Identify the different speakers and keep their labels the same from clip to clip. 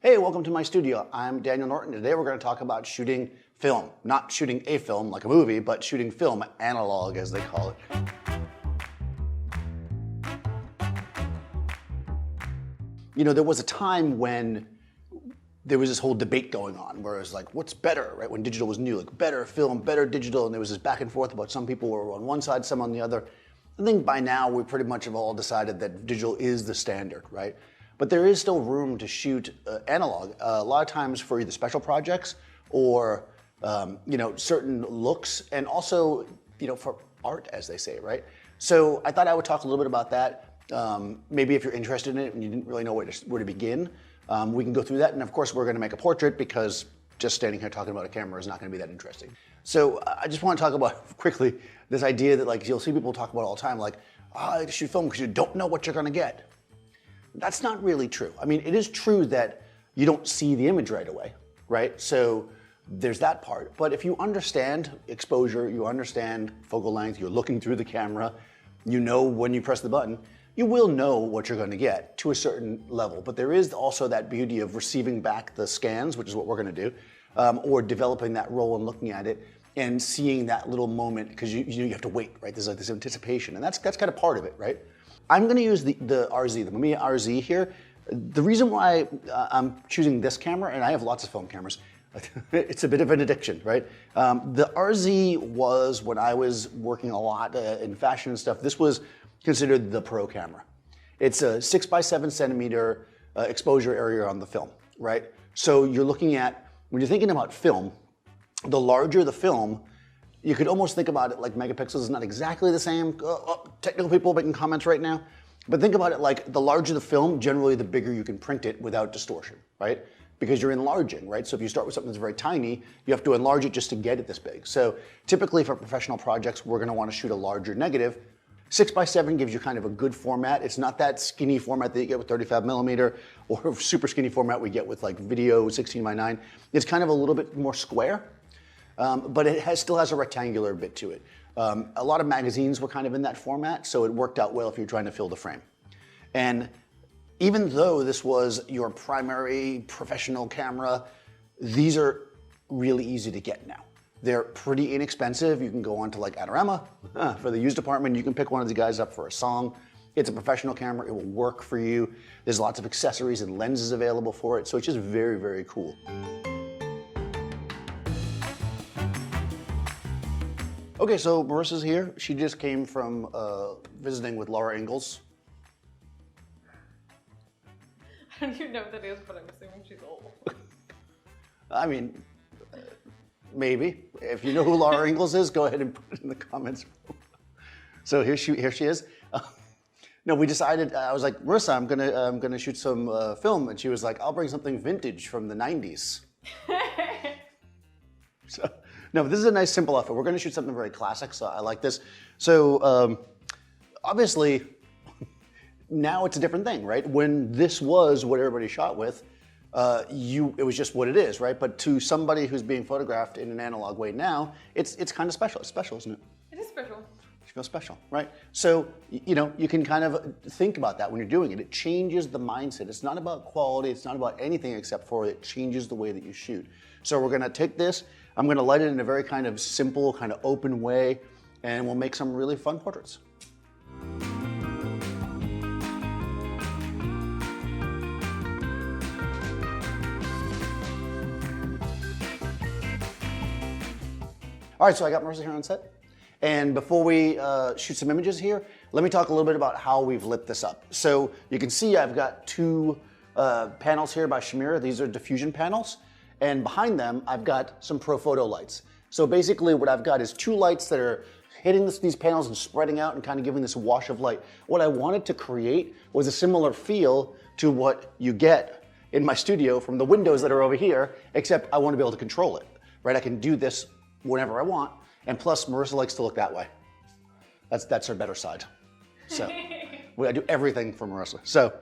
Speaker 1: Hey, welcome to my studio. I'm Daniel Norton. Today we're going to talk about shooting film. Not shooting a film like a movie, but shooting film, analog as they call it. You know, there was a time when there was this whole debate going on where it was like, what's better, right? When digital was new, like better film, better digital, and there was this back and forth about some people were on one side, some on the other. I think by now we pretty much have all decided that digital is the standard, right? But there is still room to shoot analog. A lot of times for either special projects or certain looks, and also for art, as they say, right? So I thought I would talk a little bit about that. Maybe if you're interested in it and you didn't really know where to begin, we can go through that. And of course, we're going to make a portrait because just standing here talking about a camera is not going to be that interesting. So I just want to talk about quickly this idea that like you'll see people talk about all the time, like, I shoot film because you don't know what you're going to get. That's not really true. I mean, it is true that you don't see the image right away, right? So there's that part. But if you understand exposure, you understand focal length, you're looking through the camera, you know when you press the button, you will know what you're going to get to a certain level. But there is also that beauty of receiving back the scans, which is what we're going to do, or developing that role and looking at it and seeing that little moment, because you have to wait, right? There's like this anticipation, and that's kind of part of it, right? I'm going to use the RZ, the Mamiya RZ here. The reason why I'm choosing this camera, and I have lots of film cameras, it's a bit of an addiction, right? The RZ was, when I was working a lot in fashion and stuff, this was considered the pro camera. It's a 6 by 7 centimeter exposure area on the film, right? So you're looking at, when you're thinking about film, the larger the film, you could almost think about it like megapixels is not exactly the same. Technical people making comments right now. But think about it like the larger the film, generally the bigger you can print it without distortion, right? Because you're enlarging, right? So if you start with something that's very tiny, you have to enlarge it just to get it this big. So typically for professional projects, we're gonna wanna shoot a larger negative. 6 by 7 gives you kind of a good format. It's not that skinny format that you get with 35 millimeter or super skinny format we get with like video 16 by 9. It's kind of a little bit more square. But it still has a rectangular bit to it. A lot of magazines were kind of in that format, so it worked out well if you're trying to fill the frame. And even though this was your primary professional camera, these are really easy to get now. They're pretty inexpensive. You can go on to like Adorama for the used department. You can pick one of the guys up for a song. It's a professional camera. It will work for you. There's lots of accessories and lenses available for it, so it's just very, very cool. Okay, so Marissa's here. She just came from visiting with Laura Ingalls.
Speaker 2: I don't even know what that is, but I'm assuming she's old. I
Speaker 1: mean, maybe. If you know who Laura Ingalls is, go ahead and put it in the comments. So here she is. No, we decided. I was like, Marissa, I'm gonna shoot some film, and she was like, I'll bring something vintage from the '90s. So. No, but this is a nice, simple outfit. We're going to shoot something very classic, so I like this. So obviously, now it's a different thing, right? When this was what everybody shot with, it was just what it is, right? But to somebody who's being photographed in an analog way now, it's kind of special. It's special, isn't it?
Speaker 2: It is special.
Speaker 1: You feel special, right? So, you can kind of think about that when you're doing it. It changes the mindset. It's not about quality. It's not about anything except for it changes the way that you shoot. So we're going to take this. I'm going to light it in a very kind of simple, kind of open way, and we'll make some really fun portraits. All right, so I got Marissa here on set. And before we shoot some images here, let me talk a little bit about how we've lit this up. So you can see I've got two panels here by Chimera. These are diffusion panels. And behind them, I've got some Profoto lights. So basically what I've got is two lights that are hitting these panels and spreading out and kind of giving this wash of light. What I wanted to create was a similar feel to what you get in my studio from the windows that are over here, except I want to be able to control it, right? I can do this whenever I want. And plus, Marissa likes to look that way. That's her better side. So I do everything for Marissa. So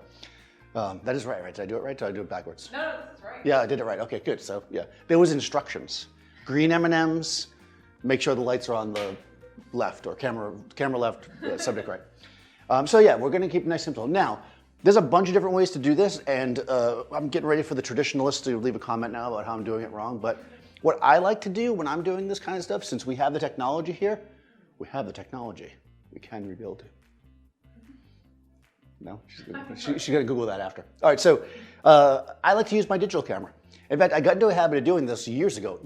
Speaker 1: that is right? Did I do it right? Did I do it backwards?
Speaker 2: No, that's right.
Speaker 1: Yeah, I did it right. Okay, good. So yeah, there was instructions. Green M&Ms, make sure the lights are on the left, or camera left, subject right. So yeah, we're gonna keep it nice and simple. Now, There's a bunch of different ways to do this, and I'm getting ready for the traditionalists to leave a comment now about how I'm doing it wrong, but what I like to do when I'm doing this kind of stuff, since we have the technology here, we have the technology. We can rebuild. No? She's gonna Google that after. All right, so I like to use my digital camera. In fact, I got into a habit of doing this years ago,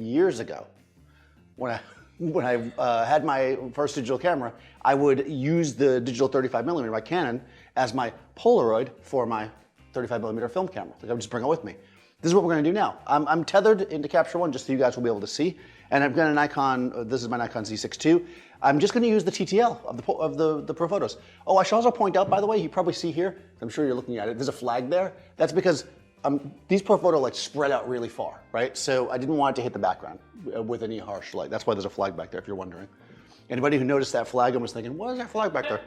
Speaker 1: when I had my first digital camera, I would use the digital 35mm by Canon as my Polaroid for my 35mm film camera. Like I would just bring it with me. This is what we're gonna do now. I'm tethered into Capture One just so you guys will be able to see. And I've got a Nikon, this is my Nikon Z6 II. I'm just gonna use the TTL of the Profotos. Oh, I should also point out, by the way, you probably see here, I'm sure you're looking at it, there's a flag there. That's because these Profoto lights spread out really far, right? So I didn't want it to hit the background with any harsh light. That's why there's a flag back there, if you're wondering. Anybody who noticed that flag and was thinking, what is that flag back there?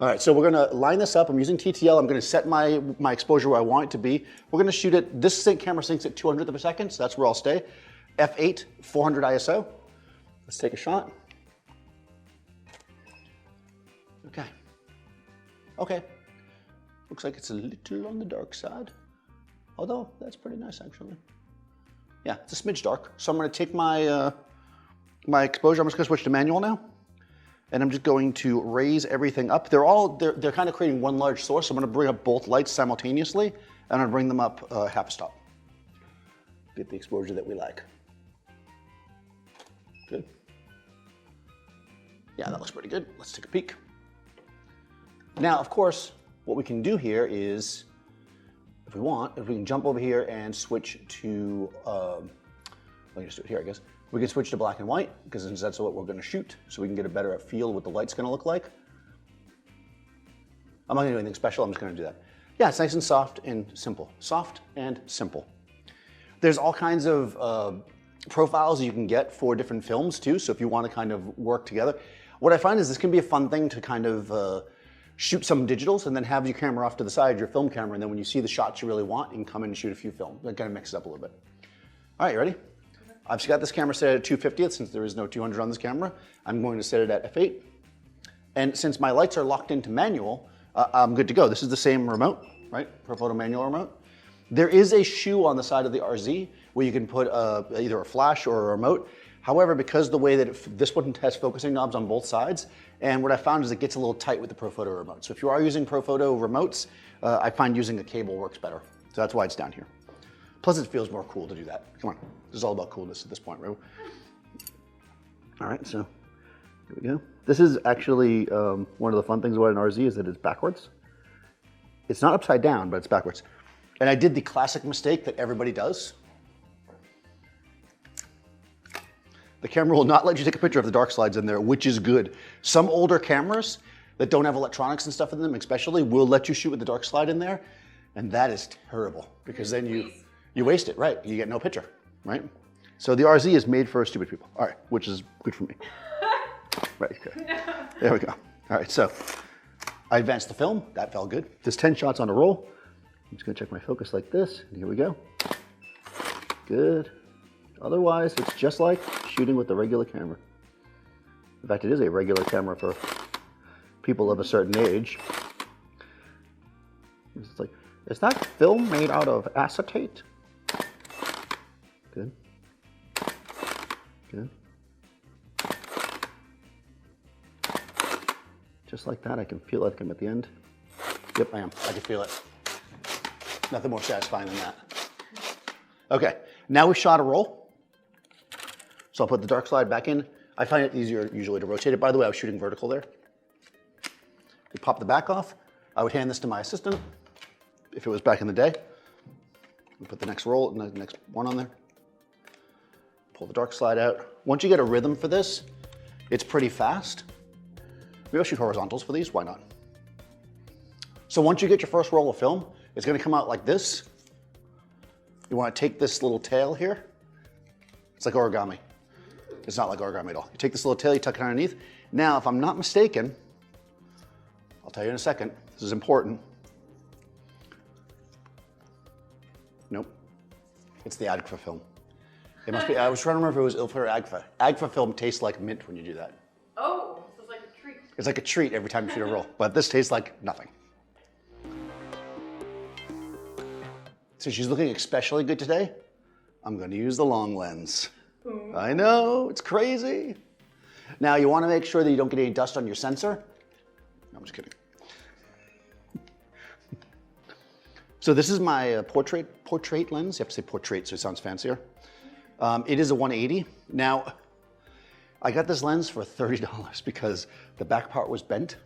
Speaker 1: All right, so we're gonna line this up. I'm using TTL. I'm gonna set my exposure where I want it to be. We're gonna shoot it, this camera syncs at 200th of a second, so that's where I'll stay. F8, 400 ISO. Let's take a shot. Okay. Okay. Looks like it's a little on the dark side. Although, that's pretty nice, actually. Yeah, it's a smidge dark. So I'm gonna take my, my exposure. I'm just gonna switch to manual now. And I'm just going to raise everything up. They're kind of creating one large source. So I'm gonna bring up both lights simultaneously, and I'm gonna bring them up half a stop. Get the exposure that we like. Good. Yeah, that looks pretty good. Let's take a peek. Now, of course, what we can do here is, if we can jump over here and switch to, let me just do it here, I guess. We can switch to black and white, because that's what we're gonna shoot, so we can get a better feel of what the light's gonna look like. I'm not gonna do anything special, I'm just gonna do that. Yeah, it's nice and soft and simple. Soft and simple. There's all kinds of profiles you can get for different films too, so if you wanna kind of work together. What I find is this can be a fun thing to kind of shoot some digitals and then have your camera off to the side, your film camera, and then when you see the shots you really want, you can come in and shoot a few film. That kind of mix it up a little bit. All right, you ready? I've just got this camera set at 250th since there is no 200 on this camera. I'm going to set it at f8. And since my lights are locked into manual, I'm good to go. This is the same remote, right? Profoto manual remote. There is a shoe on the side of the RZ where you can put either a flash or a remote. However, because the way that this one has focusing knobs on both sides, and what I found is it gets a little tight with the Profoto remote. So if you are using Profoto remotes, I find using a cable works better. So that's why it's down here. Plus it feels more cool to do that. Come on, this is all about coolness at this point, right? All right, so here we go. This is actually one of the fun things about an RZ is that it's backwards. It's not upside down, but it's backwards. And I did the classic mistake that everybody does. The camera will not let you take a picture of the dark slides in there, which is good. Some older cameras that don't have electronics and stuff in them especially will let you shoot with the dark slide in there, and that is terrible because then you waste it, right? You get no picture, right? So the RZ is made for stupid people. All right, which is good for me. Right, okay. No. There we go. All right, so I advanced the film. That felt good. There's 10 shots on a roll. I'm just gonna check my focus like this, and here we go. Good. Otherwise, it's just like shooting with a regular camera. In fact, it is a regular camera for people of a certain age. It's like, is that film made out of acetate? Good. Good. Just like that, I can feel like I'm at the end. Yep, I am. I can feel it. Nothing more satisfying than that. Okay, now we shot a roll. So I'll put the dark slide back in. I find it easier usually to rotate it. By the way, I was shooting vertical there. We pop the back off. I would hand this to my assistant if it was back in the day. We put the next roll and the next one on there. Pull the dark slide out. Once you get a rhythm for this, it's pretty fast. Maybe I'll shoot horizontals for these, why not? So once you get your first roll of film, it's gonna come out like this. You wanna take this little tail here. It's like origami. It's not like origami at all. You take this little tail, you tuck it underneath. Now, if I'm not mistaken, I'll tell you in a second, this is important. Nope, it's the Agfa film. It must be, I was trying to remember if it was Ilfa or Agfa. Agfa film tastes like mint when you do that.
Speaker 2: Oh, so it's like a treat.
Speaker 1: It's like a treat every time you shoot a roll, but this tastes like nothing. Since she's looking especially good today, I'm gonna use the long lens. I know, it's crazy. Now you wanna make sure that you don't get any dust on your sensor. No, I'm just kidding. So this is my portrait lens. You have to say portrait so it sounds fancier. It is a 180. Now, I got this lens for $30 because the back part was bent.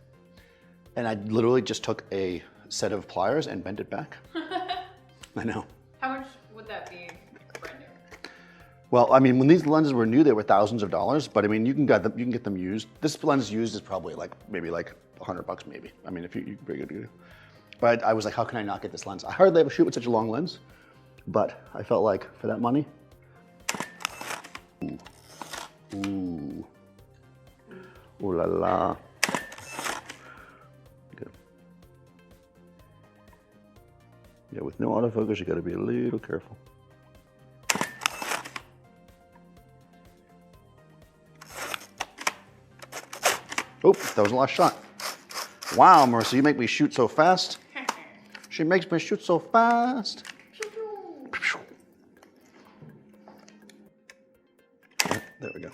Speaker 1: And I literally just took a set of pliers and bent it back. I know.
Speaker 2: How much would that be brand new?
Speaker 1: Well, I mean, when these lenses were new, they were thousands of dollars, but I mean, you can get them used. This lens used is probably maybe $100 maybe. I mean, if you bring it. But I was like, how can I not get this lens? I hardly ever shoot with such a long lens, but I felt like for that money, ooh la la. Good. Yeah, with no autofocus, you got to be a little careful. Oh, that was the last shot. Wow, Marissa, you make me shoot so fast. She makes me shoot so fast. There we go.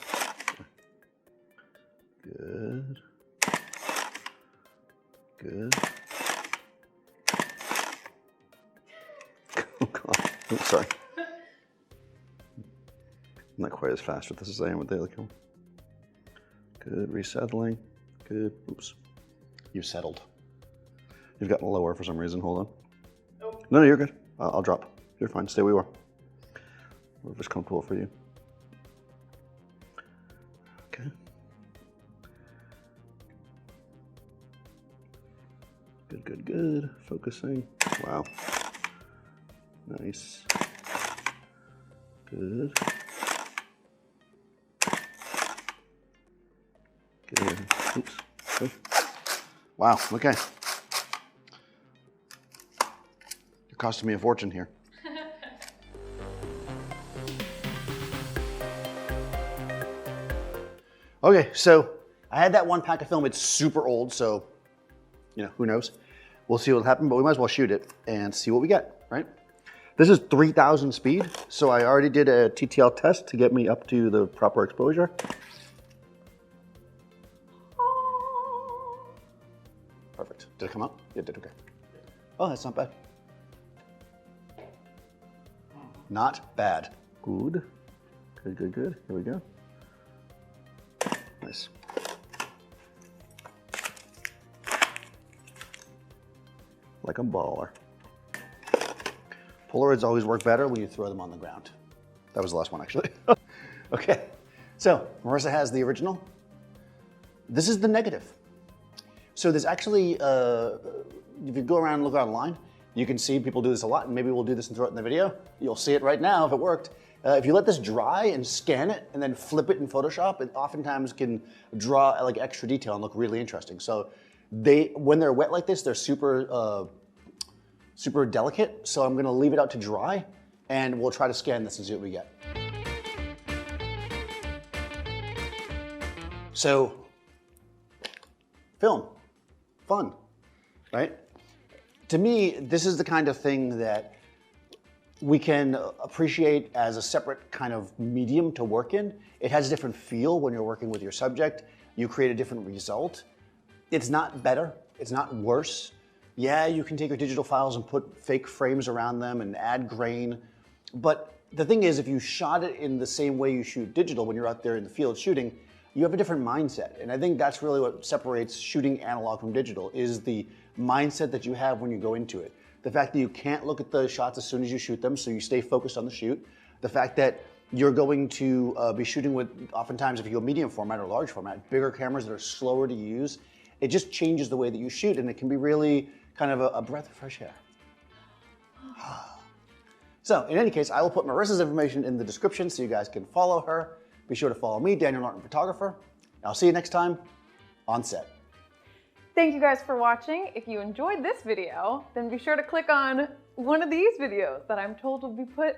Speaker 1: Good. Good. Oh, God. Oh, sorry. I'm not quite as fast with this as I am with the other camera. Good, resettling. Good. Oops. You settled. You've gotten lower for some reason. Hold on.
Speaker 2: Nope.
Speaker 1: No, you're good. I'll drop. You're fine. Stay where you are. Whatever's comfortable for you. Okay. Good, good, good. Focusing. Wow. Nice. Good. Good. Oops. Good. Wow, okay. You're costing me a fortune here. Okay, so I had that one pack of film. It's super old, so, you know, who knows? We'll see what'll happen, but we might as well shoot it and see what we get, right? This is 3000 speed, so I already did a TTL test to get me up to the proper exposure. Perfect. Did it come up? Yeah, it did, okay. Oh, that's not bad. Not bad. Good. Good, good, good. Here we go. Nice. Like a baller. Polaroids always work better when you throw them on the ground. That was the last one, actually. Okay, so Marissa has the original. This is the negative. So there's actually, if you go around and look online, you can see people do this a lot, and maybe we'll do this and throw it in the video. You'll see it right now if it worked. If you let this dry and scan it and then flip it in Photoshop, it oftentimes can draw like extra detail and look really interesting. So when they're wet like this, they're super, super delicate. So I'm gonna leave it out to dry and we'll try to scan this and see what we get. So, film, fun, right? To me, this is the kind of thing that we can appreciate as a separate kind of medium to work in. It has a different feel when you're working with your subject. You create a different result. It's not better, it's not worse. Yeah, you can take your digital files and put fake frames around them and add grain. But the thing is, if you shot it in the same way you shoot digital when you're out there in the field shooting, you have a different mindset. And I think that's really what separates shooting analog from digital, is the mindset that you have when you go into it. The fact that you can't look at the shots as soon as you shoot them, so you stay focused on the shoot. The fact that you're going to be shooting with, oftentimes if you go medium format or large format, bigger cameras that are slower to use. It just changes the way that you shoot, and it can be really kind of a breath of fresh air. So in any case, I will put Marissa's information in the description so you guys can follow her. Be sure to follow me, Daniel Norton Photographer. I'll see you next time on set.
Speaker 2: Thank you guys for watching. If you enjoyed this video, then be sure to click on one of these videos that I'm told will be put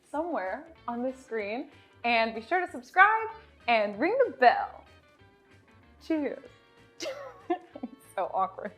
Speaker 2: somewhere on this screen. And be sure to subscribe and ring the bell. Cheers. So awkward.